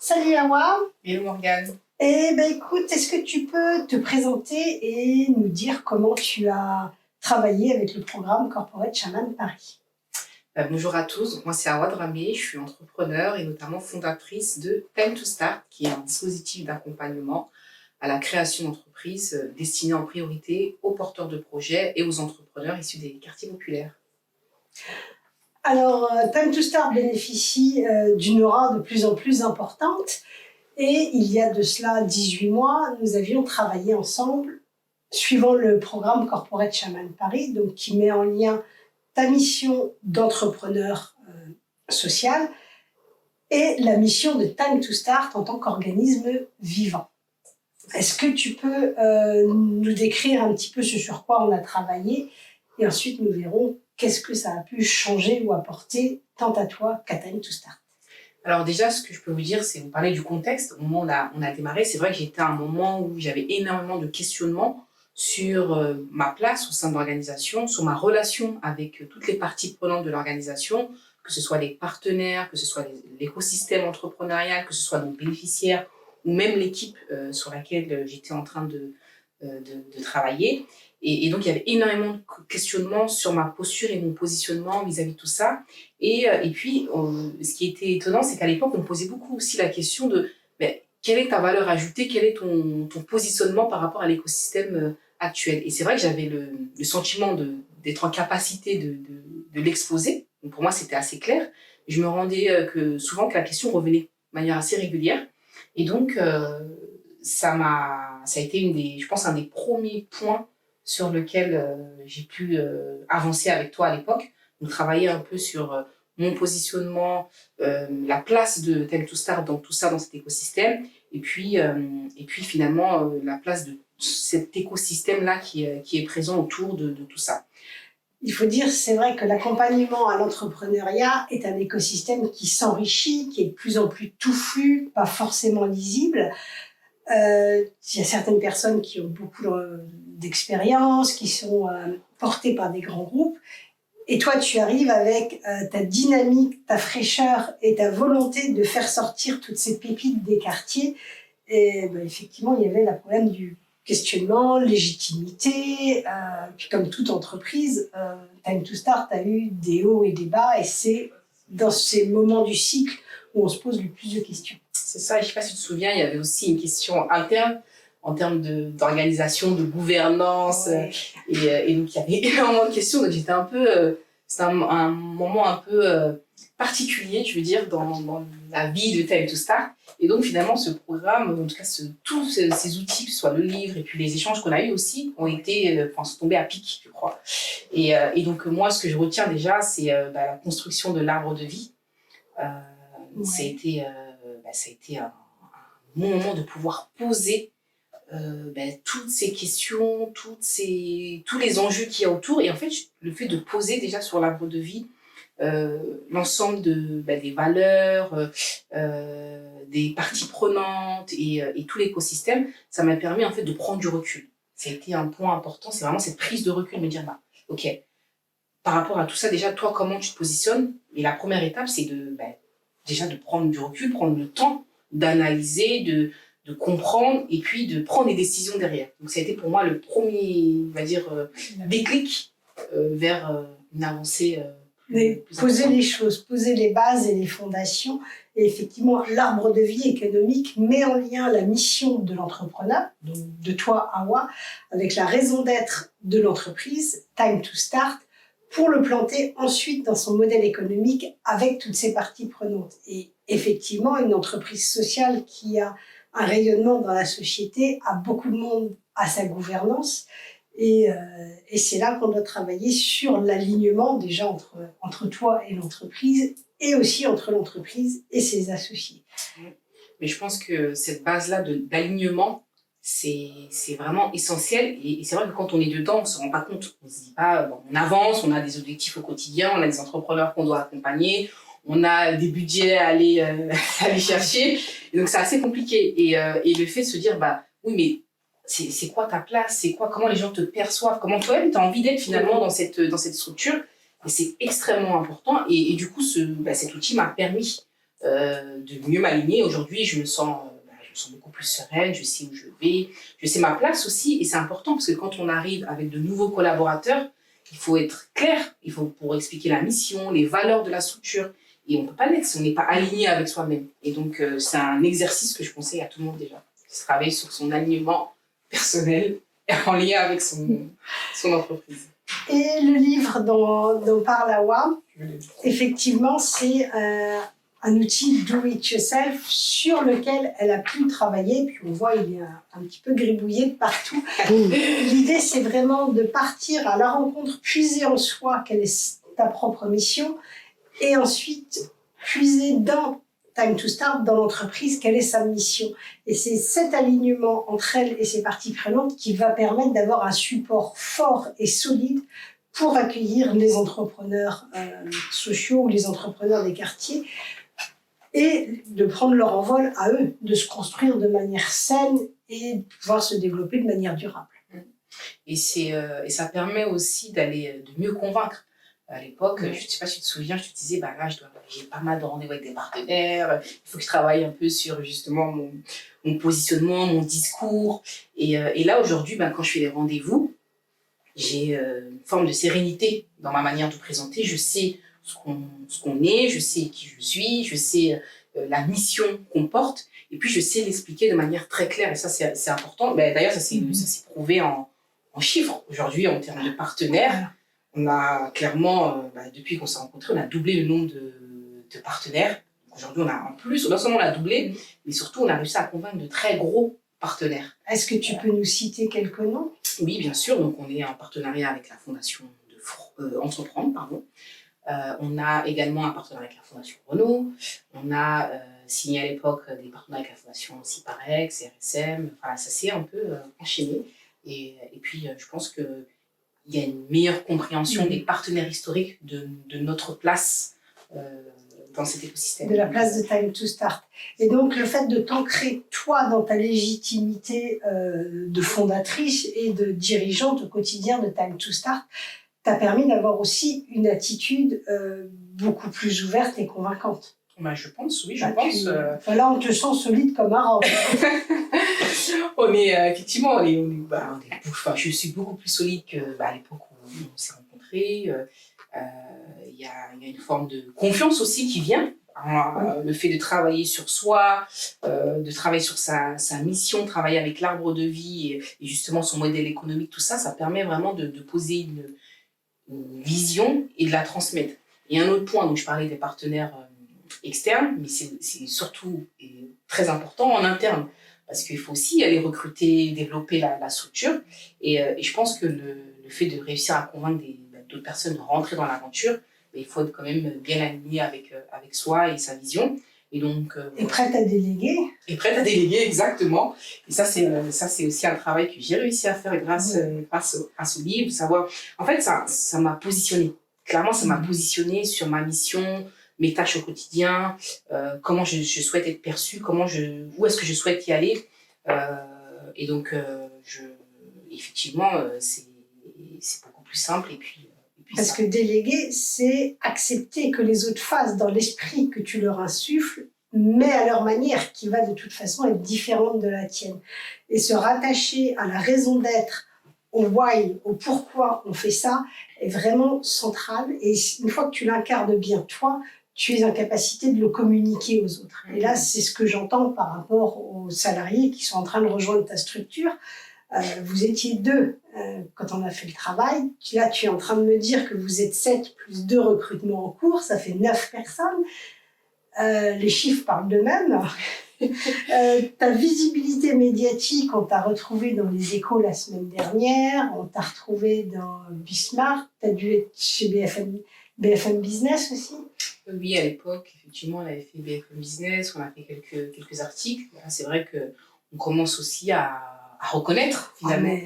Salut Awa. Hello Morgane. Écoute, est-ce que tu peux te présenter et nous dire comment tu as travaillé avec le programme Corporate Shaman Paris? Bonjour à tous, donc moi c'est Awa Dramé, je suis entrepreneur et notamment fondatrice de Time to Start, qui est un dispositif d'accompagnement à la création d'entreprises destiné en priorité aux porteurs de projets et aux entrepreneurs issus des quartiers populaires. Alors, Time to Start bénéficie d'une aura de plus en plus importante et il y a de cela 18 mois, nous avions travaillé ensemble suivant le programme Corporate Shaman Paris, donc qui met en lien ta mission d'entrepreneur social et la mission de Time to Start en tant qu'organisme vivant. Est-ce que tu peux nous décrire un petit peu ce sur quoi on a travaillé et ensuite nous verrons qu'est-ce que ça a pu changer ou apporter tant à toi qu'à Time to Start? Alors déjà, ce que je peux vous dire, c'est vous parler du contexte. Au moment où on a démarré, c'est vrai que j'étais à un moment où j'avais énormément de questionnements sur ma place au sein de l'organisation, sur ma relation avec toutes les parties prenantes de l'organisation, que ce soit les partenaires, que ce soit l'écosystème entrepreneurial, que ce soit nos bénéficiaires ou même l'équipe sur laquelle j'étais en train de travailler. Et donc, il y avait énormément de questionnements sur ma posture et mon positionnement vis-à-vis de tout ça. Et puis, ce qui était étonnant, c'est qu'à l'époque, on me posait beaucoup aussi la question de quelle est ta valeur ajoutée, quel est ton positionnement par rapport à l'écosystème actuel. Et c'est vrai que j'avais le sentiment d'être en capacité de l'exposer. Donc, pour moi, c'était assez clair. Je me rendais souvent que la question revenait de manière assez régulière. Et donc, ça a été je pense, un des premiers points sur lequel j'ai pu avancer avec toi à l'époque. On travaillait un peu sur mon positionnement, la place de Time to Start dans tout ça, dans cet écosystème, et puis finalement la place de cet écosystème-là qui est présent autour de tout ça. Il faut dire, c'est vrai que l'accompagnement à l'entrepreneuriat est un écosystème qui s'enrichit, qui est de plus en plus touffu, pas forcément lisible. Il y a certaines personnes qui ont beaucoup d'expérience, qui sont portées par des grands groupes. Et toi, tu arrives avec ta dynamique, ta fraîcheur et ta volonté de faire sortir toutes ces pépites des quartiers. Et effectivement, il y avait le problème du questionnement, légitimité. Puis comme toute entreprise, Time to Start a eu des hauts et des bas. Et c'est dans ces moments du cycle où on se pose le plus de questions. C'est ça, je ne sais pas si tu te souviens, il y avait aussi une question interne en termes d'organisation, de gouvernance. Ouais. Et donc, il y avait énormément de questions. Donc, j'étais un peu... c'était un moment un peu particulier, je veux dire, dans la vie de Time to Start. Et donc, finalement, ce programme, en tout cas, tous ces outils, que ce soit le livre et puis les échanges qu'on a eus aussi, sont tombés à pic, je crois. Et donc, moi, ce que je retiens déjà, c'est la construction de l'arbre de vie. Ouais. Ça a été un bon moment de pouvoir poser toutes ces questions, tous les enjeux qu'il y a autour. Et en fait, le fait de poser déjà sur l'arbre de vie l'ensemble des valeurs, des parties prenantes et tout l'écosystème, ça m'a permis en fait de prendre du recul. Ça a été un point important, c'est vraiment cette prise de recul, me dire, ok, par rapport à tout ça, déjà, toi, comment tu te positionnes? Et la première étape, c'est déjà de prendre du recul, prendre le temps d'analyser, de comprendre et puis de prendre des décisions derrière. Donc, ça a été pour moi le premier, on va dire, déclic vers une avancée. Poser les choses, poser les bases et les fondations. Et effectivement, l'arbre de vie économique met en lien la mission de l'entrepreneur, donc de toi, Awa, avec la raison d'être de l'entreprise, Time to Start, pour le planter ensuite dans son modèle économique avec toutes ses parties prenantes. Et effectivement, une entreprise sociale qui a un rayonnement dans la société a beaucoup de monde à sa gouvernance. Et c'est là qu'on doit travailler sur l'alignement déjà entre toi et l'entreprise et aussi entre l'entreprise et ses associés. Mais je pense que cette base-là d'alignement, c'est vraiment essentiel. Et c'est vrai que quand on est dedans, on ne se rend pas compte. On ne se dit pas, on avance, on a des objectifs au quotidien, on a des entrepreneurs qu'on doit accompagner, on a des budgets à aller chercher. Et donc, c'est assez compliqué. Et le fait de se dire, oui, mais c'est quoi ta place? C'est quoi? Comment les gens te perçoivent? Comment toi-même, tu as envie d'être finalement dans cette structure? Et c'est extrêmement important. Et du coup, cet outil m'a permis de mieux m'aligner. Aujourd'hui, je me sens beaucoup plus sereine, je sais où je vais, je sais ma place aussi. Et c'est important parce que quand on arrive avec de nouveaux collaborateurs, il faut être clair, il faut pour expliquer la mission, les valeurs de la structure. Et on ne peut pas l'être si on n'est pas aligné avec soi-même. Et donc, c'est un exercice que je conseille à tout le monde déjà. Se travailler sur son alignement personnel en lien avec son entreprise. Et le livre dont parle Awa, effectivement, c'est un outil do-it-yourself sur lequel elle a pu travailler. Puis on voit, il est un petit peu gribouillé de partout. L'idée, c'est vraiment de partir à la rencontre, puiser en soi quelle est ta propre mission, et ensuite puiser dans Time to Start, dans l'entreprise, quelle est sa mission. Et c'est cet alignement entre elle et ses parties prenantes qui va permettre d'avoir un support fort et solide pour accueillir les entrepreneurs sociaux ou les entrepreneurs des quartiers et de prendre leur envol à eux, de se construire de manière saine et de pouvoir se développer de manière durable. Et ça permet aussi de mieux convaincre. À l'époque, je ne sais pas si tu te souviens, je te disais, là, j'ai pas mal de rendez-vous avec des partenaires, il faut que je travaille un peu sur justement mon positionnement, mon discours. Et là, aujourd'hui, quand je fais des rendez-vous, j'ai une forme de sérénité dans ma manière de présenter. Je sais ce qu'on est, je sais qui je suis, je sais la mission qu'on porte, et puis je sais l'expliquer de manière très claire. Et ça, c'est important. D'ailleurs, ça s'est prouvé en chiffres. Aujourd'hui, en termes de partenaires, on a clairement, depuis qu'on s'est rencontrés, on a doublé le nombre de partenaires. Aujourd'hui, on a en plus, non seulement on a doublé, mais surtout on a réussi à convaincre de très gros partenaires. Est-ce que tu peux nous citer quelques noms? Oui, bien sûr. Donc, on est en partenariat avec la Fondation Entreprendre, pardon. On a également un partenariat avec la Fondation Renault. On a signé à l'époque des partenariats avec la Fondation Ciparex, RSM. Enfin, ça s'est un peu enchaîné. Et puis, je pense qu'il y a une meilleure compréhension des partenaires historiques de notre place dans cet écosystème. De la place de Time to Start. Et donc, le fait de t'ancrer, toi, dans ta légitimité de fondatrice et de dirigeante au quotidien de Time to Start, t'a permis d'avoir aussi une attitude beaucoup plus ouverte et convaincante. Je pense, oui, je pense. Là, on te sent solide comme un roc. On est, effectivement, je suis beaucoup plus solide qu'à l'époque où on s'est rencontrés. Il y a une forme de confiance aussi qui vient. Le fait de travailler sur soi, de travailler sur sa mission, travailler avec l'arbre de vie et justement son modèle économique, tout ça, ça permet vraiment de poser une vision et de la transmettre. Et un autre point, donc je parlais des partenaires externes, mais c'est surtout et très important en interne, parce qu'il faut aussi aller recruter, développer la structure. Et je pense que le fait de réussir à convaincre d'autres personnes de rentrer dans l'aventure, il faut être quand même bien aligné avec soi et sa vision. Et donc, et prête à déléguer. Et prête à déléguer, exactement. Et ça, c'est aussi un travail que j'ai réussi à faire grâce au livre. Savoir, en fait, ça m'a positionné. Clairement, ça m'a positionné sur ma mission, mes tâches au quotidien, comment je souhaite être perçue, où est-ce que je souhaite y aller. Et donc, effectivement, c'est beaucoup plus simple. Et puis parce que déléguer, c'est accepter que les autres fassent dans l'esprit que tu leur insuffles, mais à leur manière, qui va de toute façon être différente de la tienne. Et se rattacher à la raison d'être, au why, au pourquoi on fait ça, est vraiment central. Et une fois que tu l'incarnes bien toi, tu es en capacité de le communiquer aux autres. Et là, c'est ce que j'entends par rapport aux salariés qui sont en train de rejoindre ta structure. Vous étiez 2 quand on a fait le travail. Là, tu es en train de me dire que vous êtes 7 plus 2 recrutements en cours, ça fait 9 personnes. Les chiffres parlent d'eux-mêmes. Ta visibilité médiatique, on t'a retrouvé dans les Échos la semaine dernière, on t'a retrouvé dans Bismarck, tu as dû être chez BFM Business aussi. Oui, à l'époque, effectivement, on avait fait BFM Business, on a fait quelques articles. C'est vrai qu'on commence aussi à reconnaître finalement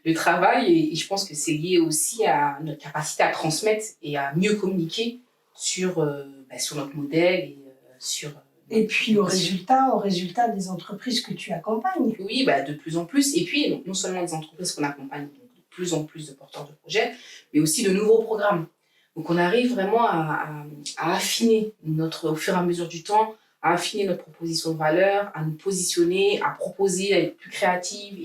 le travail et je pense que c'est lié aussi à notre capacité à transmettre et à mieux communiquer sur notre modèle et sur... Et puis au résultat des entreprises que tu accompagnes. Oui, de plus en plus. Et puis non seulement des entreprises qu'on accompagne, donc de plus en plus de porteurs de projets, mais aussi de nouveaux programmes. Donc, on arrive vraiment à affiner au fur et à mesure du temps, à affiner notre proposition de valeur, à nous positionner, à proposer, à être plus créative.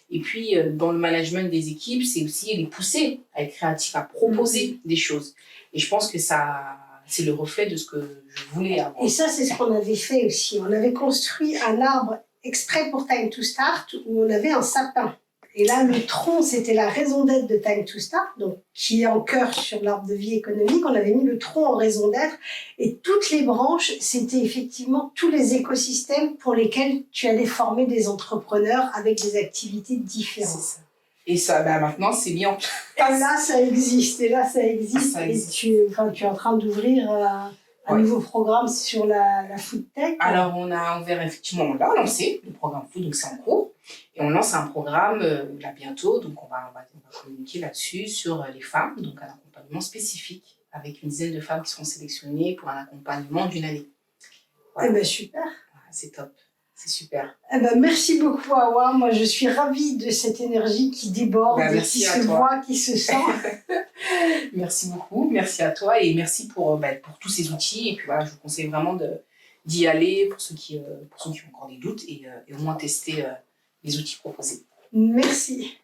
Et puis, dans le management des équipes, c'est aussi les pousser à être créatifs, à proposer des choses. Et je pense que ça, c'est le reflet de ce que je voulais avoir. Et ça, c'est ce qu'on avait fait aussi. On avait construit un arbre exprès pour Time to Start où on avait un sapin. Et là, le tronc, c'était la raison d'être de Time to Start, donc, qui est en cœur sur l'arbre de vie économique. On avait mis le tronc en raison d'être. Et toutes les branches, c'était effectivement tous les écosystèmes pour lesquels tu allais former des entrepreneurs avec des activités différentes. C'est ça. Et ça, maintenant, c'est mis en place. Et là, ça existe. Et tu es en train d'ouvrir un nouveau programme sur la food tech. Alors, on a ouvert, effectivement, on l'a lancé, le programme food, donc c'est en cours. Et on lance un programme là bientôt, donc on va communiquer là-dessus sur les femmes, donc un accompagnement spécifique avec une dizaine de femmes qui seront sélectionnées pour un accompagnement d'une année. Voilà. Eh bien, super. Voilà, c'est top, c'est super. Eh ben, merci beaucoup, Awa. Moi, je suis ravie de cette énergie qui déborde, et qui se voit, qui se sent. Merci beaucoup, merci à toi et merci pour tous ces outils. Et puis voilà, je vous conseille vraiment d'y aller pour ceux qui ont encore des doutes et au moins tester les outils proposés. Merci.